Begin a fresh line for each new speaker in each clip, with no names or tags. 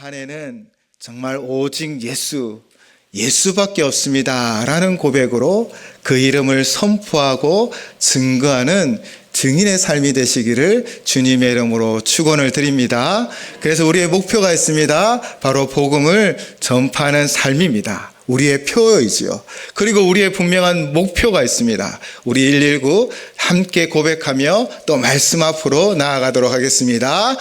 한해는 정말 오직 예수밖에 없습니다 라는 고백으로 그 이름을 선포하고 증거하는 증인의 삶이 되시기를 주님의 이름으로 축원을 드립니다. 그래서 우리의 목표가 있습니다. 바로 복음을 전파하는 삶입니다. 우리의 표이지요. 그리고 우리의 분명한 목표가 있습니다. 우리 119 함께 고백하며 또 말씀 앞으로 나아가도록 하겠습니다.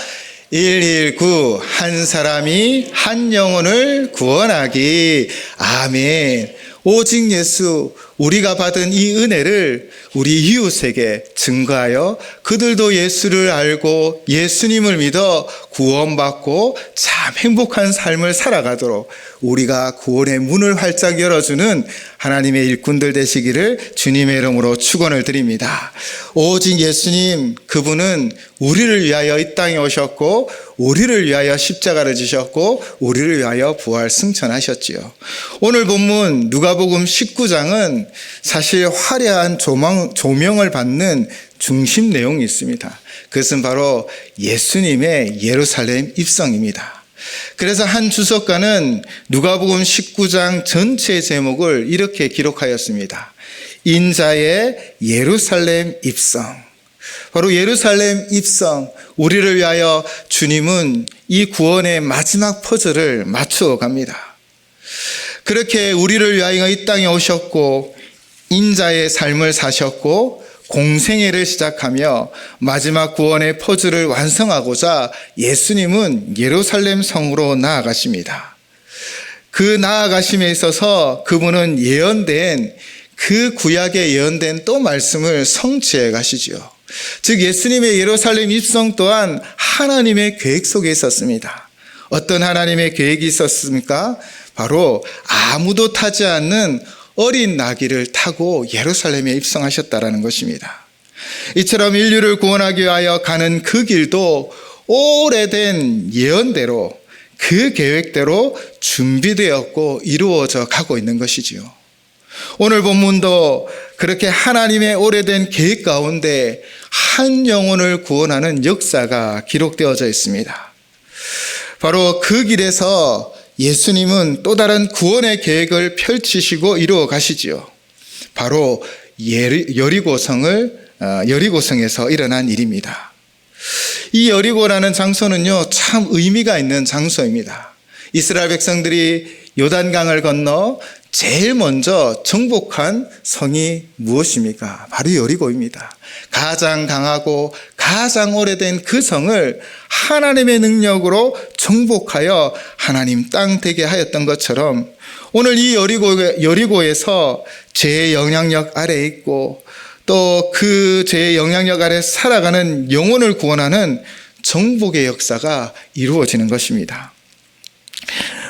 119 한 사람이 한 영혼을 구원하기. 아멘. 오직 예수, 우리가 받은 이 은혜를 우리 이웃에게 증거하여 그들도 예수를 알고 예수님을 믿어 구원받고 참 행복한 삶을 살아가도록 우리가 구원의 문을 활짝 열어주는 하나님의 일꾼들 되시기를 주님의 이름으로 축원을 드립니다. 오직 예수님, 그분은 우리를 위하여 이 땅에 오셨고 우리를 위하여 십자가를 지셨고 우리를 위하여 부활 승천하셨지요. 오늘 본문 누가복음 19장은 사실 화려한 조명을 받는 중심 내용이 있습니다. 그것은 바로 예수님의 예루살렘 입성입니다. 그래서 한 주석가는 누가복음 19장 전체 제목을 이렇게 기록하였습니다. 인자의 예루살렘 입성. 바로 예루살렘 입성, 우리를 위하여 주님은 이 구원의 마지막 퍼즐을 맞추어 갑니다. 그렇게 우리를 위하여 이 땅에 오셨고 인자의 삶을 사셨고 공생애를 시작하며 마지막 구원의 퍼즐을 완성하고자 예수님은 예루살렘 성으로 나아가십니다. 그 나아가심에 있어서 그분은 예언된 그 구약에 예언된 또 말씀을 성취해 가시지요. 즉 예수님의 예루살렘 입성 또한 하나님의 계획 속에 있었습니다. 어떤 하나님의 계획이 있었습니까? 바로 아무도 타지 않는 어린 나귀를 타고 예루살렘에 입성하셨다라는 것입니다. 이처럼 인류를 구원하기 위하여 가는 그 길도 오래된 예언대로 그 계획대로 준비되었고 이루어져 가고 있는 것이지요. 오늘 본문도 그렇게 하나님의 오래된 계획 가운데 한 영혼을 구원하는 역사가 기록되어져 있습니다. 바로 그 길에서 예수님은 또 다른 구원의 계획을 펼치시고 이루어 가시지요. 바로 여리고성에서 일어난 일입니다. 이 여리고라는 장소는요, 참 의미가 있는 장소입니다. 이스라엘 백성들이 요단강을 건너 제일 먼저 정복한 성이 무엇입니까? 바로 여리고입니다. 가장 강하고 가장 오래된 그 성을 하나님의 능력으로 정복하여 하나님 땅 되게 하였던 것처럼 오늘 이 여리고에서 죄의 영향력 아래에 있고 또 그 죄의 영향력 아래 살아가는 영혼을 구원하는 정복의 역사가 이루어지는 것입니다.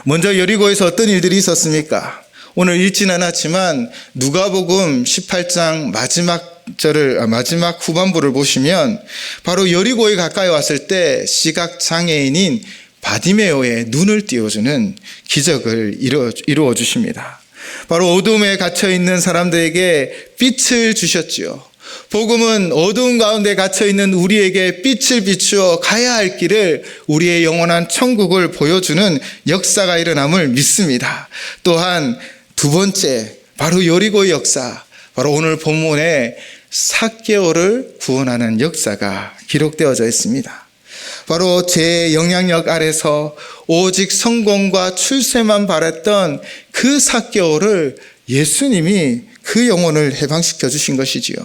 먼저 여리고에서 어떤 일들이 있었습니까? 오늘 읽진 않았지만 누가복음 18장 마지막 후반부를 보시면 바로 여리고에 가까이 왔을 때 시각장애인인 바디메오의 눈을 띄워주는 기적을 이루어 주십니다. 바로 어둠에 갇혀있는 사람들에게 빛을 주셨지요. 복음은 어두운 가운데 갇혀있는 우리에게 빛을 비추어 가야 할 길을 우리의 영원한 천국을 보여주는 역사가 일어남을 믿습니다. 또한 두 번째, 바로 여리고의 역사, 바로 오늘 본문에 삭개오를 구원하는 역사가 기록되어져 있습니다. 바로 죄의 영향력 아래서 오직 성공과 출세만 바랐던 그 삭개오를 예수님이 그 영혼을 해방시켜 주신 것이지요.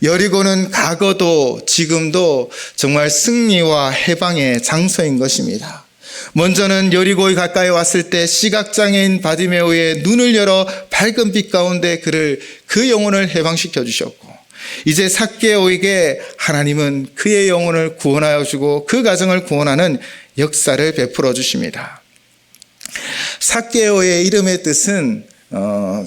여리고는 과거도 지금도 정말 승리와 해방의 장소인 것입니다. 먼저는 여리고에 가까이 왔을 때 시각장애인 바디메오의 눈을 열어 밝은 빛 가운데 그 영혼을 해방시켜 주셨고 이제 삭개오에게 하나님은 그의 영혼을 구원하여 주고 그 가정을 구원하는 역사를 베풀어 주십니다. 삭개오의 이름의 뜻은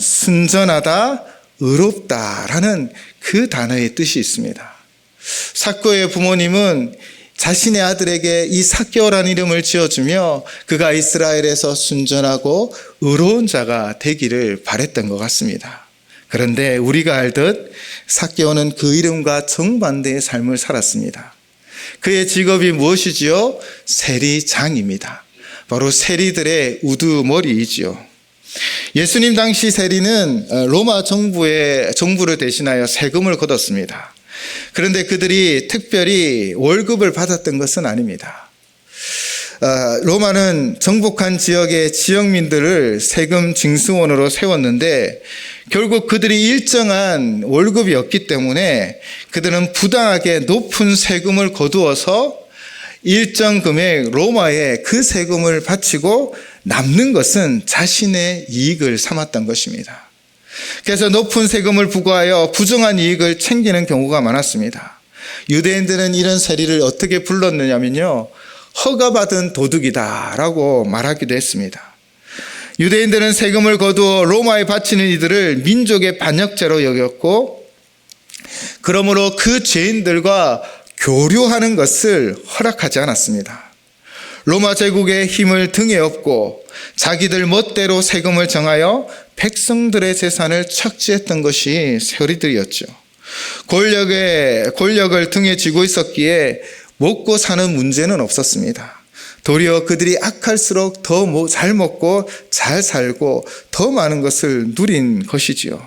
순전하다, 의롭다라는 그 단어의 뜻이 있습니다. 삭개오의 부모님은 자신의 아들에게 이 삭개오라는 이름을 지어주며 그가 이스라엘에서 순전하고 의로운 자가 되기를 바랬던 것 같습니다. 그런데 우리가 알듯 삭개오는 그 이름과 정반대의 삶을 살았습니다. 그의 직업이 무엇이지요? 세리장입니다. 바로 세리들의 우두머리이지요. 예수님 당시 세리는 로마 정부를 대신하여 세금을 걷었습니다. 그런데 그들이 특별히 월급을 받았던 것은 아닙니다. 로마는 정복한 지역의 지역민들을 세금 징수원으로 세웠는데 결국 그들이 일정한 월급이 없기 때문에 그들은 부당하게 높은 세금을 거두어서 일정 금액 로마에 그 세금을 바치고 남는 것은 자신의 이익을 삼았던 것입니다. 그래서 높은 세금을 부과하여 부정한 이익을 챙기는 경우가 많았습니다. 유대인들은 이런 세리를 어떻게 불렀느냐면요, 허가받은 도둑이다라고 말하기도 했습니다. 유대인들은 세금을 거두어 로마에 바치는 이들을 민족의 반역죄로 여겼고, 그러므로 그 죄인들과 교류하는 것을 허락하지 않았습니다. 로마 제국의 힘을 등에 업고 자기들 멋대로 세금을 정하여 백성들의 재산을 착취했던 것이 세리들이었죠. 권력을 등에 쥐고 있었기에 먹고 사는 문제는 없었습니다. 도리어 그들이 악할수록 더 잘 먹고 잘 살고 더 많은 것을 누린 것이지요.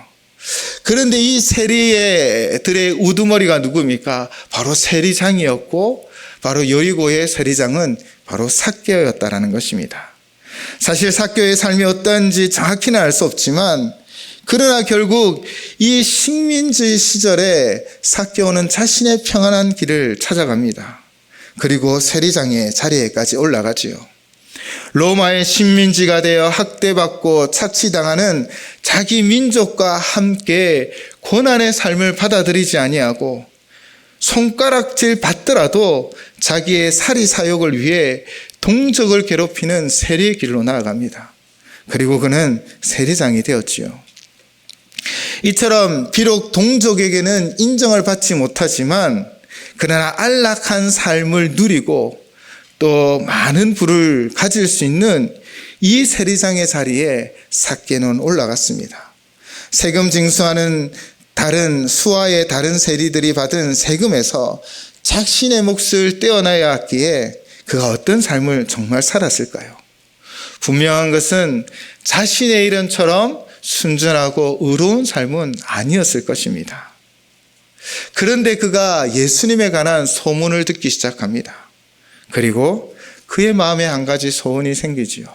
그런데 이 세리들의 우두머리가 누굽니까? 바로 세리장이었고, 바로 여리고의 세리장은 바로 삭개오였다라는 것입니다. 사실 삭개오의 삶이 어떠한지 정확히는 알 수 없지만, 그러나 결국 이 식민지 시절에 삭개오는 자신의 평안한 길을 찾아갑니다. 그리고 세리장의 자리에까지 올라가지요. 로마의 식민지가 되어 학대받고 착취당하는 자기 민족과 함께 고난의 삶을 받아들이지 아니하고 손가락질 받더라도 자기의 사리 사욕을 위해 동족을 괴롭히는 세리의 길로 나아갑니다. 그리고 그는 세리장이 되었지요. 이처럼 비록 동족에게는 인정을 받지 못하지만 그러나 안락한 삶을 누리고 또 많은 부를 가질 수 있는 이 세리장의 자리에 삭개오는 올라갔습니다. 세금 징수하는 수하의 다른 세리들이 받은 세금에서 자신의 몫을 떼어놔야 했기에 그가 어떤 삶을 정말 살았을까요? 분명한 것은 자신의 이름처럼 순전하고 의로운 삶은 아니었을 것입니다. 그런데 그가 예수님에 관한 소문을 듣기 시작합니다. 그리고 그의 마음에 한 가지 소원이 생기지요.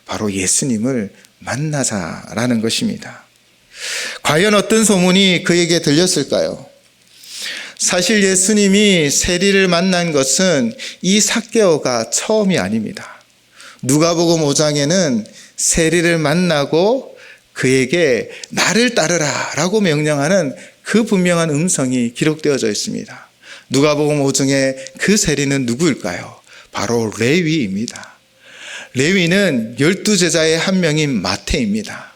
바로 예수님을 만나자라는 것입니다. 과연 어떤 소문이 그에게 들렸을까요? 사실 예수님이 세리를 만난 것은 이 삭개오가 처음이 아닙니다. 누가복음 5장에는 세리를 만나고 그에게 나를 따르라 라고 명령하는 그 분명한 음성이 기록되어져 있습니다. 누가복음 5장의 그 세리는 누구일까요? 바로 레위입니다. 레위는 12제자의 한 명인 마태입니다.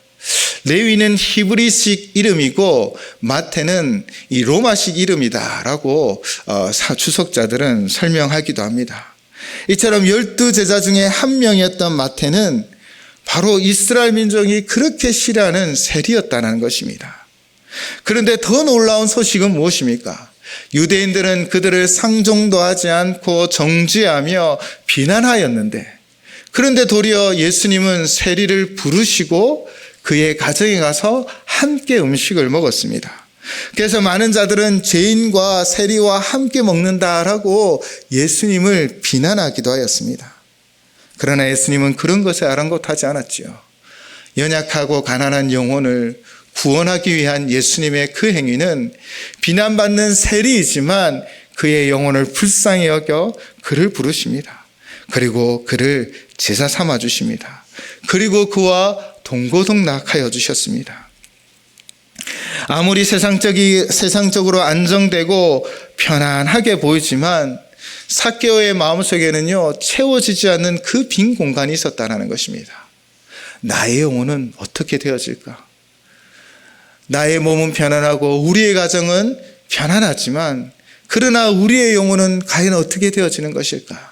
레위는 히브리식 이름이고 마태는 이 로마식 이름이다라고 주석자들은 설명하기도 합니다. 이처럼 12제자 중에 한 명이었던 마태는 바로 이스라엘 민족이 그렇게 싫어하는 세리였다는 것입니다. 그런데 더 놀라운 소식은 무엇입니까? 유대인들은 그들을 상종도 하지 않고 정죄하며 비난하였는데, 그런데 도리어 예수님은 세리를 부르시고 그의 가정에 가서 함께 음식을 먹었습니다. 그래서 많은 자들은 죄인과 세리와 함께 먹는다라고 예수님을 비난하기도 하였습니다. 그러나 예수님은 그런 것에 아랑곳하지 않았지요. 연약하고 가난한 영혼을 구원하기 위한 예수님의 그 행위는 비난받는 세리이지만 그의 영혼을 불쌍히 여겨 그를 부르십니다. 그리고 그를 제자 삼아 주십니다. 그리고 그와 동고동락하여 주셨습니다. 아무리 세상적으로 안정되고 편안하게 보이지만 삭개오의 마음속에는요, 채워지지 않는 그 빈 공간이 있었다는 것입니다. 나의 영혼은 어떻게 되어질까? 나의 몸은 편안하고 우리의 가정은 편안하지만 그러나 우리의 영혼은 과연 어떻게 되어지는 것일까?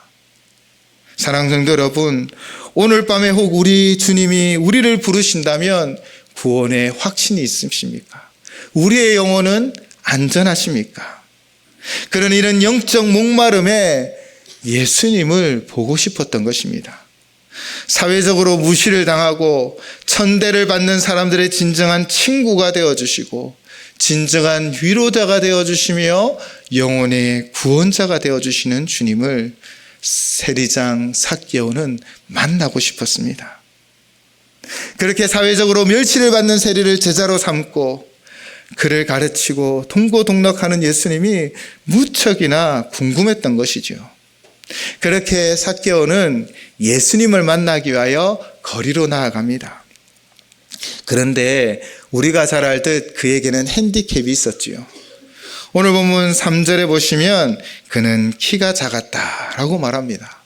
사랑하는 성도 여러분, 오늘 밤에 혹 우리 주님이 우리를 부르신다면 구원의 확신이 있으십니까? 우리의 영혼은 안전하십니까? 그런 이런 영적 목마름에 예수님을 보고 싶었던 것입니다. 사회적으로 무시를 당하고 천대를 받는 사람들의 진정한 친구가 되어주시고 진정한 위로자가 되어주시며 영혼의 구원자가 되어주시는 주님을 세리장 삭개오는 만나고 싶었습니다. 그렇게 사회적으로 멸치를 받는 세리를 제자로 삼고 그를 가르치고 동고동락하는 예수님이 무척이나 궁금했던 것이죠. 그렇게 삭개오는 예수님을 만나기 위하여 거리로 나아갑니다. 그런데 우리가 잘 알듯 그에게는 핸디캡이 있었지요. 오늘 본문 3절에 보시면 그는 키가 작았다라고 말합니다.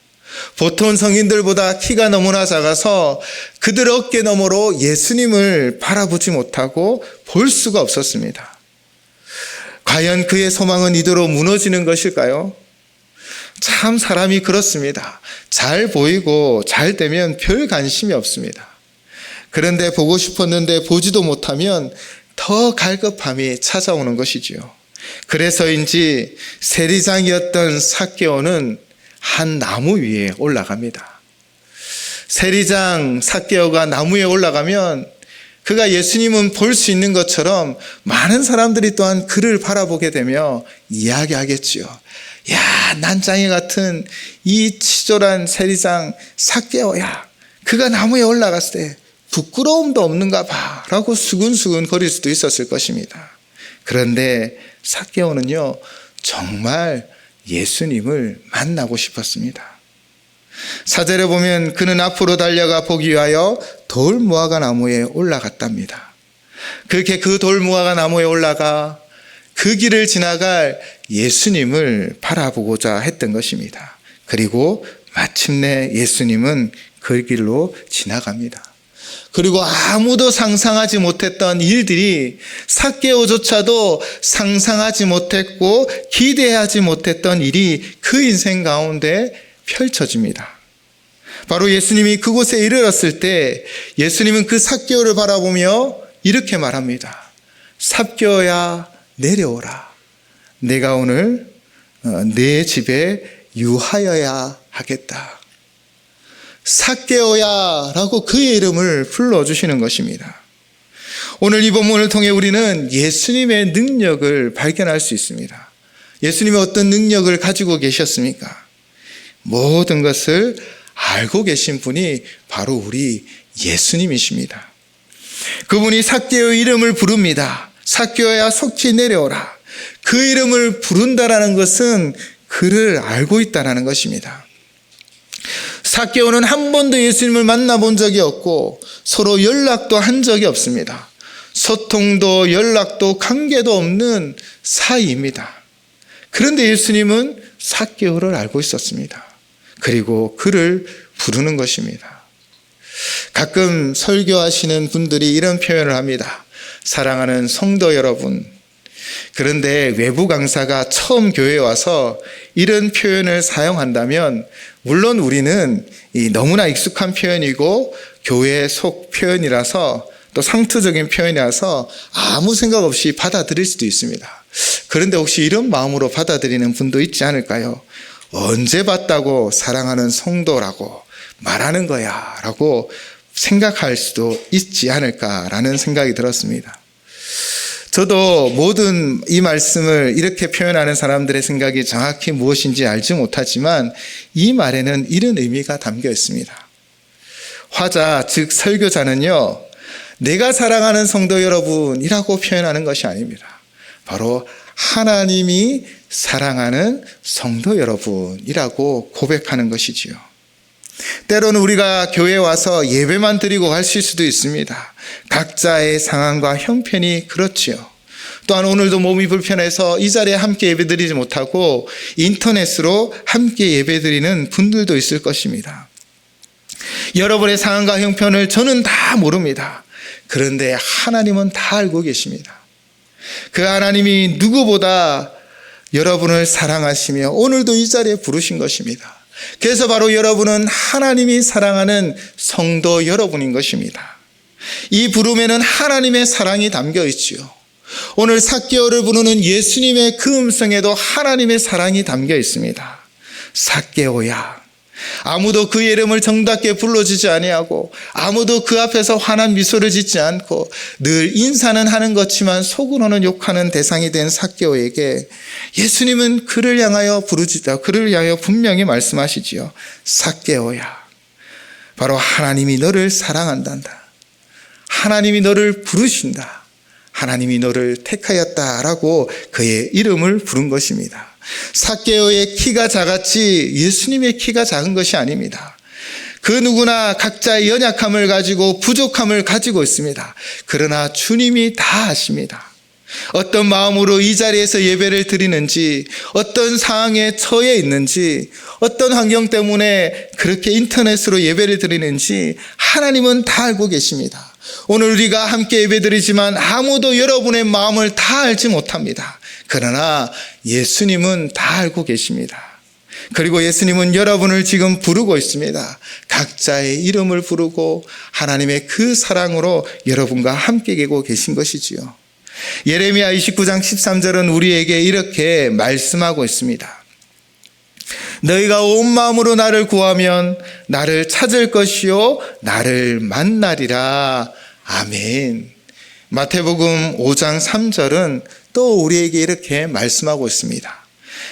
보통 성인들보다 키가 너무나 작아서 그들 어깨 너머로 예수님을 바라보지 못하고 볼 수가 없었습니다. 과연 그의 소망은 이대로 무너지는 것일까요? 참 사람이 그렇습니다. 잘 보이고 잘 되면 별 관심이 없습니다. 그런데 보고 싶었는데 보지도 못하면 더 갈급함이 찾아오는 것이지요. 그래서인지 세리장이었던 삭개오는 한 나무 위에 올라갑니다. 세리장 삭개오가 나무에 올라가면 그가 예수님은 볼 수 있는 것처럼 많은 사람들이 또한 그를 바라보게 되며 이야기하겠지요. 야, 난장이 같은 이 치졸한 세리장 삭개오야, 그가 나무에 올라갔을 때 부끄러움도 없는가 봐 라고 수근수근 거릴 수도 있었을 것입니다. 그런데 삭개오는요, 정말 예수님을 만나고 싶었습니다. 4절에 보면 그는 앞으로 달려가 보기 위하여 돌무화과 나무에 올라갔답니다. 그렇게 그 돌무화과 나무에 올라가 그 길을 지나갈 예수님을 바라보고자 했던 것입니다. 그리고 마침내 예수님은 그 길로 지나갑니다. 그리고 아무도 상상하지 못했던 일들이 삭개오조차도 상상하지 못했고 기대하지 못했던 일이 그 인생 가운데 펼쳐집니다. 바로 예수님이 그곳에 이르렀을 때 예수님은 그 삭개오를 바라보며 이렇게 말합니다. 삭개오야, 내려오라. 내가 오늘 내 집에 유하여야 하겠다. 삭개오야 라고 그의 이름을 불러주시는 것입니다. 오늘 이 본문을 통해 우리는 예수님의 능력을 발견할 수 있습니다. 예수님이 어떤 능력을 가지고 계셨습니까? 모든 것을 알고 계신 분이 바로 우리 예수님이십니다. 그분이 삭개오의 이름을 부릅니다. 삭개오야, 속히 내려오라. 그 이름을 부른다라는 것은 그를 알고 있다는 것입니다. 삭개오는 한 번도 예수님을 만나본 적이 없고 서로 연락도 한 적이 없습니다. 소통도 연락도 관계도 없는 사이입니다. 그런데 예수님은 삭개오를 알고 있었습니다. 그리고 그를 부르는 것입니다. 가끔 설교하시는 분들이 이런 표현을 합니다. 사랑하는 성도 여러분. 그런데 외부 강사가 처음 교회에 와서 이런 표현을 사용한다면 물론 우리는 너무나 익숙한 표현이고 교회 속 표현이라서 또 상투적인 표현이라서 아무 생각 없이 받아들일 수도 있습니다. 그런데 혹시 이런 마음으로 받아들이는 분도 있지 않을까요? 언제 봤다고 사랑하는 성도라고 말하는 거야 라고 생각할 수도 있지 않을까라는 생각이 들었습니다. 저도 모든 이 말씀을 이렇게 표현하는 사람들의 생각이 정확히 무엇인지 알지 못하지만 이 말에는 이런 의미가 담겨 있습니다. 화자, 즉 설교자는요, 내가 사랑하는 성도 여러분이라고 표현하는 것이 아닙니다. 바로 하나님이 사랑하는 성도 여러분이라고 고백하는 것이지요. 때로는 우리가 교회에 와서 예배만 드리고 가실 수도 있습니다. 각자의 상황과 형편이 그렇지요. 또한 오늘도 몸이 불편해서 이 자리에 함께 예배드리지 못하고 인터넷으로 함께 예배드리는 분들도 있을 것입니다. 여러분의 상황과 형편을 저는 다 모릅니다. 그런데 하나님은 다 알고 계십니다. 그 하나님이 누구보다 여러분을 사랑하시며 오늘도 이 자리에 부르신 것입니다. 그래서 바로 여러분은 하나님이 사랑하는 성도 여러분인 것입니다. 이 부름에는 하나님의 사랑이 담겨 있지요. 오늘 삭개오를 부르는 예수님의 그 음성에도 하나님의 사랑이 담겨 있습니다. 삭개오야, 아무도 그의 이름을 정답게 불러주지 아니하고 아무도 그 앞에서 환한 미소를 짓지 않고 늘 인사는 하는 것지만 속으로는 욕하는 대상이 된 삭개오에게 예수님은 그를 향하여 부르짖다. 그를 향하여 분명히 말씀하시지요. 삭개오야, 바로 하나님이 너를 사랑한단다. 하나님이 너를 부르신다. 하나님이 너를 택하였다라고 그의 이름을 부른 것입니다. 삭개오의 키가 작았지 예수님의 키가 작은 것이 아닙니다. 그 누구나 각자의 연약함을 가지고 부족함을 가지고 있습니다. 그러나 주님이 다 아십니다. 어떤 마음으로 이 자리에서 예배를 드리는지, 어떤 상황에 처해 있는지, 어떤 환경 때문에 그렇게 인터넷으로 예배를 드리는지 하나님은 다 알고 계십니다. 오늘 우리가 함께 예배드리지만 아무도 여러분의 마음을 다 알지 못합니다. 그러나 예수님은 다 알고 계십니다. 그리고 예수님은 여러분을 지금 부르고 있습니다. 각자의 이름을 부르고 하나님의 그 사랑으로 여러분과 함께 계신 것이지요. 예레미야 29장 13절은 우리에게 이렇게 말씀하고 있습니다. 너희가 온 마음으로 나를 구하면 나를 찾을 것이요 나를 만나리라. 아멘. 마태복음 5장 3절은 또 우리에게 이렇게 말씀하고 있습니다.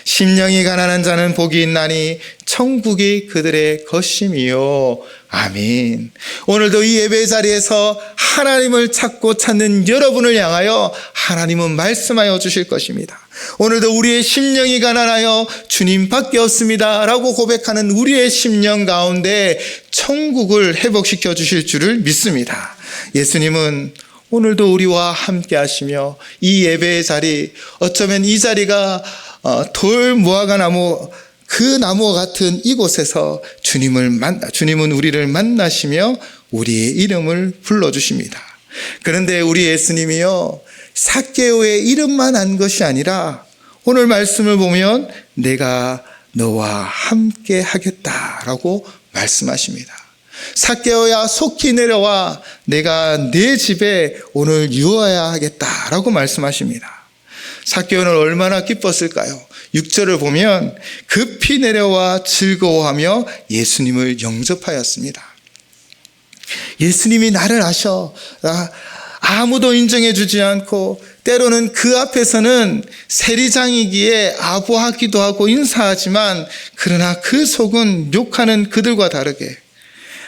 심령이 가난한 자는 복이 있나니 천국이 그들의 것임이요. 아멘. 오늘도 이 예배 자리에서 하나님을 찾고 찾는 여러분을 향하여 하나님은 말씀하여 주실 것입니다. 오늘도 우리의 심령이 가난하여 주님밖에 없습니다 라고 고백하는 우리의 심령 가운데 천국을 회복시켜 주실 줄을 믿습니다. 예수님은 오늘도 우리와 함께 하시며 이 예배의 자리, 어쩌면 이 자리가 돌 무화과 나무, 그 나무와 같은 이곳에서 주님은 우리를 만나시며 우리의 이름을 불러주십니다. 그런데 우리 예수님이요, 삭개오의 이름만 안 것이 아니라 오늘 말씀을 보면 내가 너와 함께 하겠다라고 말씀하십니다. 삭개오야, 속히 내려와, 내가 내 집에 오늘 유하야 하겠다라고 말씀하십니다. 삭개오는 얼마나 기뻤을까요? 6절을 보면 급히 내려와 즐거워하며 예수님을 영접하였습니다. 예수님이 나를 아셔. 아무도 인정해 주지 않고 때로는 그 앞에서는 세리장이기에 아부하기도 하고 인사하지만 그러나 그 속은 욕하는 그들과 다르게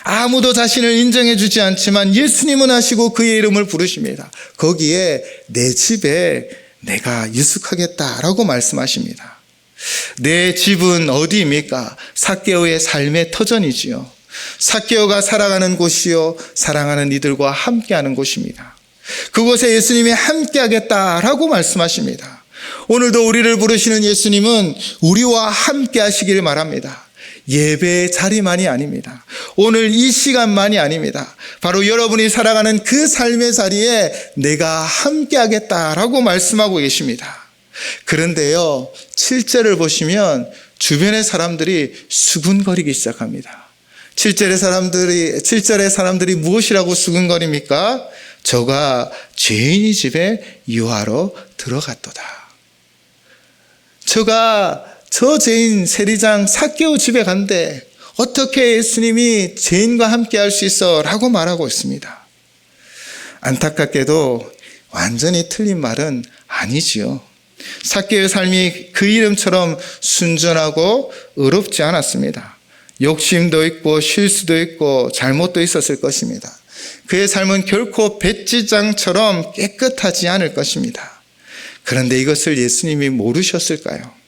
아무도 자신을 인정해 주지 않지만 예수님은 하시고 그의 이름을 부르십니다. 거기에 내 집에 내가 유숙하겠다라고 말씀하십니다. 내 집은 어디입니까? 삭개오의 삶의 터전이지요. 삭개오가 살아가는 곳이요, 사랑하는 이들과 함께하는 곳입니다. 그곳에 예수님이 함께하겠다라고 말씀하십니다. 오늘도 우리를 부르시는 예수님은 우리와 함께 하시기를 말합니다. 예배의 자리만이 아닙니다. 오늘 이 시간만이 아닙니다. 바로 여러분이 살아가는 그 삶의 자리에 내가 함께 하겠다라고 말씀하고 계십니다. 그런데요, 7절을 보시면 주변의 사람들이 수군거리기 시작합니다. 7절의 사람들이 무엇이라고 수군거립니까? 저가 죄인이 집에 유하러 들어갔도다. 저 죄인 세리장 삭개오 집에 간대. 어떻게 예수님이 죄인과 함께 할 수 있어? 라고 말하고 있습니다. 안타깝게도 완전히 틀린 말은 아니지요. 삭개오의 삶이 그 이름처럼 순전하고 의롭지 않았습니다. 욕심도 있고 실수도 있고 잘못도 있었을 것입니다. 그의 삶은 결코 백지장처럼 깨끗하지 않을 것입니다. 그런데 이것을 예수님이 모르셨을까요?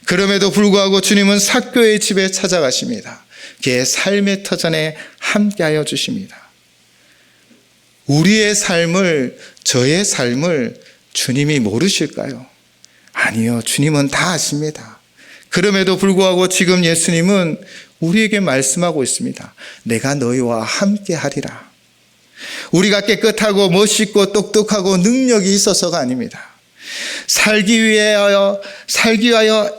그럼에도 불구하고 주님은 삭개오의 집에 찾아가십니다. 그의 삶의 터전에 함께하여 주십니다. 우리의 삶을, 저의 삶을 주님이 모르실까요? 아니요, 주님은 다 아십니다. 그럼에도 불구하고 지금 예수님은 우리에게 말씀하고 있습니다. 내가 너희와 함께하리라. 우리가 깨끗하고 멋있고 똑똑하고 능력이 있어서가 아닙니다. 살기 위하여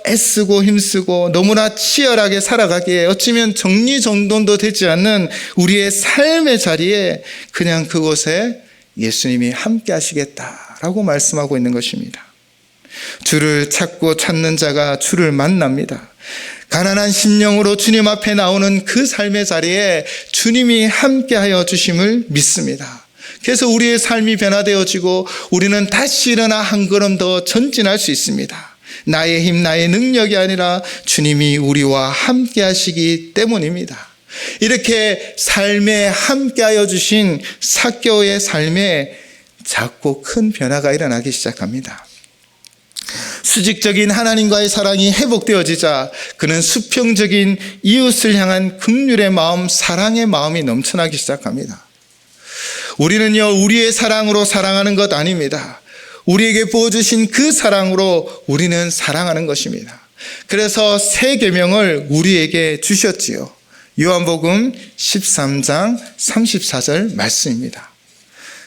애쓰고 힘쓰고 너무나 치열하게 살아가기에 어쩌면 정리정돈도 되지 않는 우리의 삶의 자리에 그냥 그곳에 예수님이 함께 하시겠다라고 말씀하고 있는 것입니다. 주를 찾고 찾는 자가 주를 만납니다. 가난한 심령으로 주님 앞에 나오는 그 삶의 자리에 주님이 함께하여 주심을 믿습니다. 그래서 우리의 삶이 변화되어지고 우리는 다시 일어나 한 걸음 더 전진할 수 있습니다. 나의 힘, 나의 능력이 아니라 주님이 우리와 함께 하시기 때문입니다. 이렇게 삶에 함께하여 주신 삭개오의 삶에 작고 큰 변화가 일어나기 시작합니다. 수직적인 하나님과의 사랑이 회복되어지자 그는 수평적인 이웃을 향한 긍휼의 마음, 사랑의 마음이 넘쳐나기 시작합니다. 우리는요, 우리의 사랑으로 사랑하는 것 아닙니다. 우리에게 부어주신 그 사랑으로 우리는 사랑하는 것입니다. 그래서 새 계명을 우리에게 주셨지요. 요한복음 13장 34절 말씀입니다.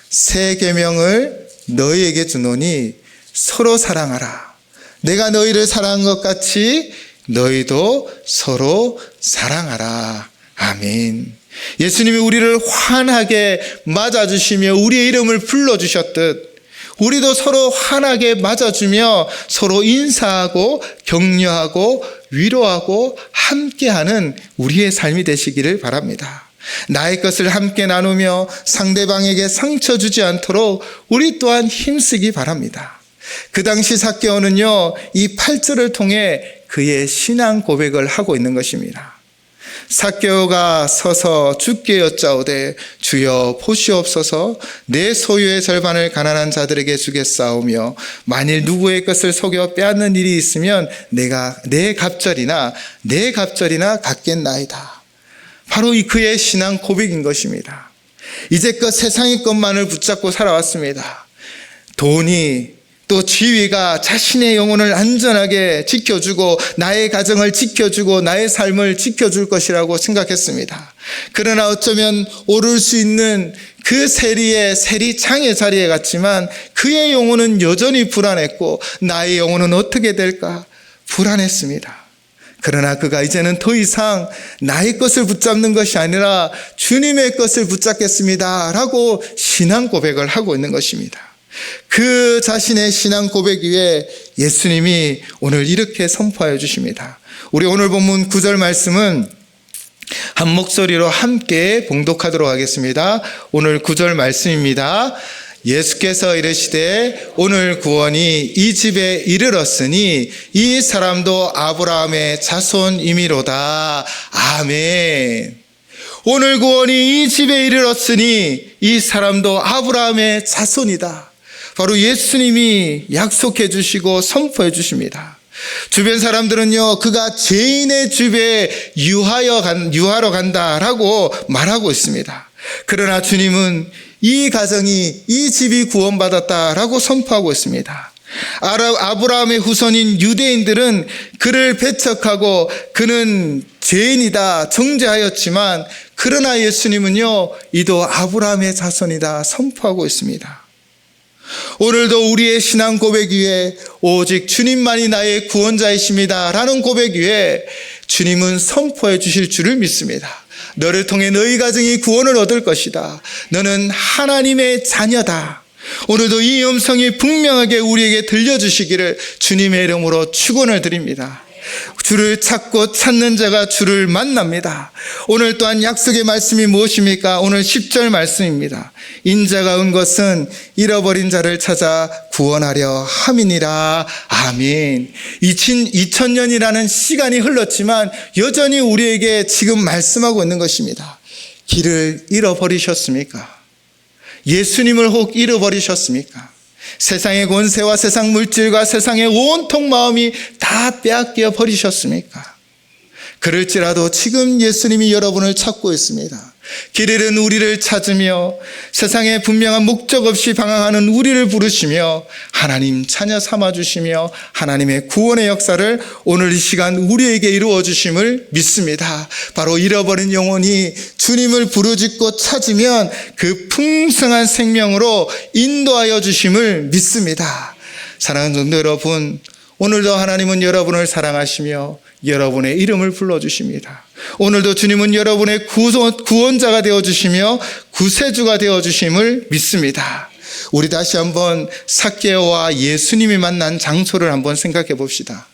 새 계명을 너희에게 주노니 서로 사랑하라. 내가 너희를 사랑한 것 같이 너희도 서로 사랑하라. 아멘. 예수님이 우리를 환하게 맞아주시며 우리의 이름을 불러주셨듯 우리도 서로 환하게 맞아주며 서로 인사하고 격려하고 위로하고 함께하는 우리의 삶이 되시기를 바랍니다. 나의 것을 함께 나누며 상대방에게 상처 주지 않도록 우리 또한 힘쓰기 바랍니다. 그 당시 삭개오는요, 이 8절을 통해 그의 신앙 고백을 하고 있는 것입니다. 삭개오가 서서 주께 여짜오되 주여 보시옵소서 내 소유의 절반을 가난한 자들에게 주겠사오며 만일 누구의 것을 속여 빼앗는 일이 있으면 내가 내 갑절이나 갖겠나이다. 바로 이 그의 신앙 고백인 것입니다. 이제껏 세상의 것만을 붙잡고 살아왔습니다. 돈이 또 지위가 자신의 영혼을 안전하게 지켜주고 나의 가정을 지켜주고 나의 삶을 지켜줄 것이라고 생각했습니다. 그러나 어쩌면 오를 수 있는 그 세리장의 자리에 갔지만 그의 영혼은 여전히 불안했고 나의 영혼은 어떻게 될까 불안했습니다. 그러나 그가 이제는 더 이상 나의 것을 붙잡는 것이 아니라 주님의 것을 붙잡겠습니다 라고 신앙 고백을 하고 있는 것입니다. 그 자신의 신앙 고백 위에 예수님이 오늘 이렇게 선포하여 주십니다. 우리 오늘 본문 9절 말씀은 한 목소리로 함께 봉독하도록 하겠습니다. 오늘 9절 말씀입니다. 예수께서 이르시되 오늘 구원이 이 집에 이르렀으니 이 사람도 아브라함의 자손이미로다. 아멘. 오늘 구원이 이 집에 이르렀으니 이 사람도 아브라함의 자손이다. 바로 예수님이 약속해 주시고 선포해 주십니다. 주변 사람들은요, 그가 죄인의 집에 유하러 간다라고 말하고 있습니다. 그러나 주님은 이 가정이, 이 집이 구원받았다라고 선포하고 있습니다. 아브라함의 후손인 유대인들은 그를 배척하고 그는 죄인이다 정죄하였지만 그러나 예수님은요, 이도 아브라함의 자손이다 선포하고 있습니다. 오늘도 우리의 신앙 고백 위에 오직 주님만이 나의 구원자이십니다 라는 고백 위에 주님은 선포해 주실 줄을 믿습니다. 너를 통해 너희 가정이 구원을 얻을 것이다. 너는 하나님의 자녀다. 오늘도 이 음성이 분명하게 우리에게 들려주시기를 주님의 이름으로 축원을 드립니다. 주를 찾고 찾는 자가 주를 만납니다. 오늘 또한 약속의 말씀이 무엇입니까? 오늘 10절 말씀입니다. 인자가 온 것은 잃어버린 자를 찾아 구원하려 함이니라. 아멘. 2000년이라는 시간이 흘렀지만 여전히 우리에게 지금 말씀하고 있는 것입니다. 길을 잃어버리셨습니까? 예수님을 혹 잃어버리셨습니까? 세상의 권세와 세상 물질과 세상의 온통 마음이 다 빼앗겨 버리셨습니까? 그럴지라도 지금 예수님이 여러분을 찾고 있습니다. 길 잃은 우리를 찾으며 세상에 분명한 목적 없이 방황하는 우리를 부르시며 하나님 자녀 삼아주시며 하나님의 구원의 역사를 오늘 이 시간 우리에게 이루어 주심을 믿습니다. 바로 잃어버린 영혼이 주님을 부르짖고 찾으면 그 풍성한 생명으로 인도하여 주심을 믿습니다. 사랑하는 성도 여러분, 오늘도 하나님은 여러분을 사랑하시며 여러분의 이름을 불러주십니다. 오늘도 주님은 여러분의 구원자가 되어주시며 구세주가 되어주심을 믿습니다. 우리 다시 한번 삭개오와 예수님이 만난 장소를 한번 생각해 봅시다.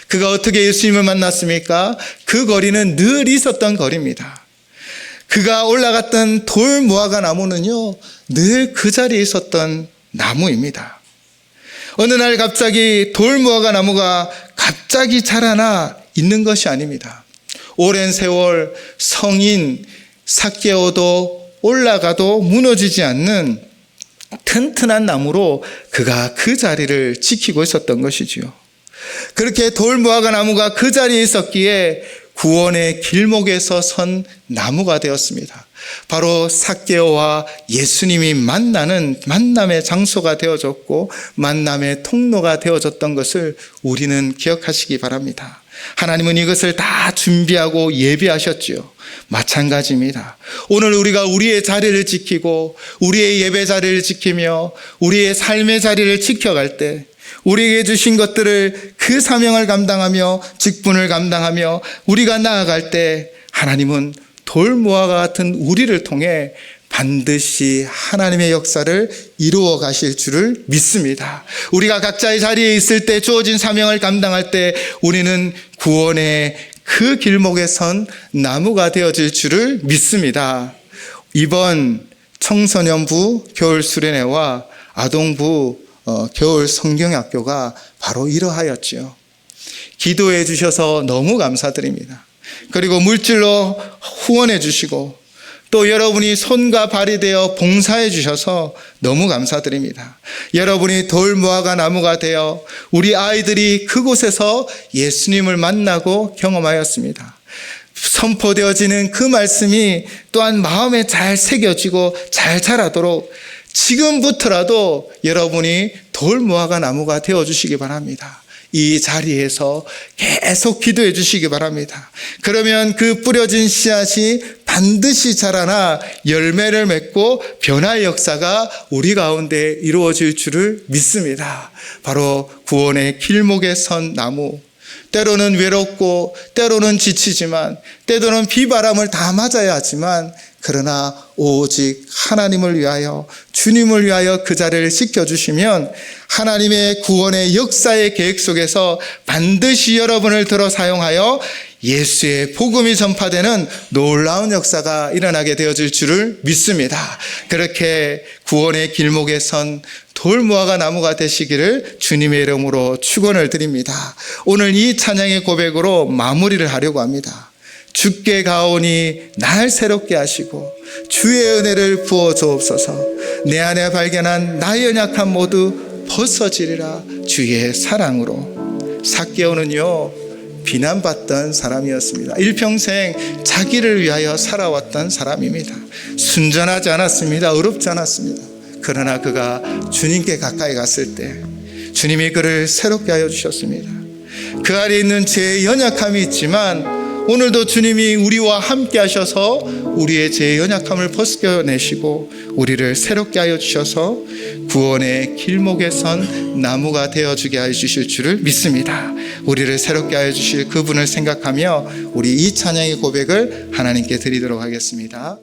그가 어떻게 예수님을 만났습니까? 그 거리는 늘 있었던 거리입니다. 그가 올라갔던 돌 무화과 나무는요, 늘 그 자리에 있었던 나무입니다. 어느 날 갑자기 돌 무화과 나무가 갑자기 자라나 있는 것이 아닙니다. 오랜 세월 성인 삭개오도 올라가도 무너지지 않는 튼튼한 나무로 그가 그 자리를 지키고 있었던 것이지요. 그렇게 돌 무화과 나무가 그 자리에 있었기에 구원의 길목에서 선 나무가 되었습니다. 바로 삭개오와 예수님이 만나는 만남의 장소가 되어졌고 만남의 통로가 되어졌던 것을 우리는 기억하시기 바랍니다. 하나님은 이것을 다 준비하고 예비하셨지요. 마찬가지입니다. 오늘 우리가 우리의 자리를 지키고 우리의 예배 자리를 지키며 우리의 삶의 자리를 지켜갈 때 우리에게 주신 것들을 그 사명을 감당하며 직분을 감당하며 우리가 나아갈 때 하나님은 돌무화과 같은 우리를 통해 반드시 하나님의 역사를 이루어 가실 줄을 믿습니다. 우리가 각자의 자리에 있을 때 주어진 사명을 감당할 때 우리는 구원의 그 길목에 선 나무가 되어질 줄을 믿습니다. 이번 청소년부 겨울 수련회와 아동부 겨울 성경학교가 바로 이러하였지요. 기도해 주셔서 너무 감사드립니다. 그리고 물질로 후원해 주시고 또 여러분이 손과 발이 되어 봉사해 주셔서 너무 감사드립니다. 여러분이 돌무화과 나무가 되어 우리 아이들이 그곳에서 예수님을 만나고 경험하였습니다. 선포되어지는 그 말씀이 또한 마음에 잘 새겨지고 잘 자라도록 지금부터라도 여러분이 돌무화과 나무가 되어주시기 바랍니다. 이 자리에서 계속 기도해 주시기 바랍니다. 그러면 그 뿌려진 씨앗이 반드시 자라나 열매를 맺고 변화의 역사가 우리 가운데 이루어질 줄을 믿습니다. 바로 구원의 길목에 선 나무. 때로는 외롭고 때로는 지치지만 때로는 비바람을 다 맞아야 하지만 그러나 오직 하나님을 위하여 주님을 위하여 그 자리를 지켜주시면 하나님의 구원의 역사의 계획 속에서 반드시 여러분을 들어 사용하여 예수의 복음이 전파되는 놀라운 역사가 일어나게 되어질 줄을 믿습니다. 그렇게 구원의 길목에 선 돌무화과 나무가 되시기를 주님의 이름으로 축원을 드립니다. 오늘 이 찬양의 고백으로 마무리를 하려고 합니다. 주께 가오니 날 새롭게 하시고 주의 은혜를 부어 주옵소서. 내 안에 발견한 나의 연약함 모두 벗어지리라 주의 사랑으로. 삭개오는요 비난받던 사람이었습니다. 일평생 자기를 위하여 살아왔던 사람입니다. 순전하지 않았습니다. 의롭지 않았습니다. 그러나 그가 주님께 가까이 갔을 때 주님이 그를 새롭게 하여 주셨습니다. 그 안에 있는 제 연약함이 있지만 오늘도 주님이 우리와 함께 하셔서 우리의 제 연약함을 벗겨내시고 우리를 새롭게 하여 주셔서 구원의 길목에 선 나무가 되어주게 하여 주실 줄을 믿습니다. 우리를 새롭게 하여 주실 그분을 생각하며 우리 이 찬양의 고백을 하나님께 드리도록 하겠습니다.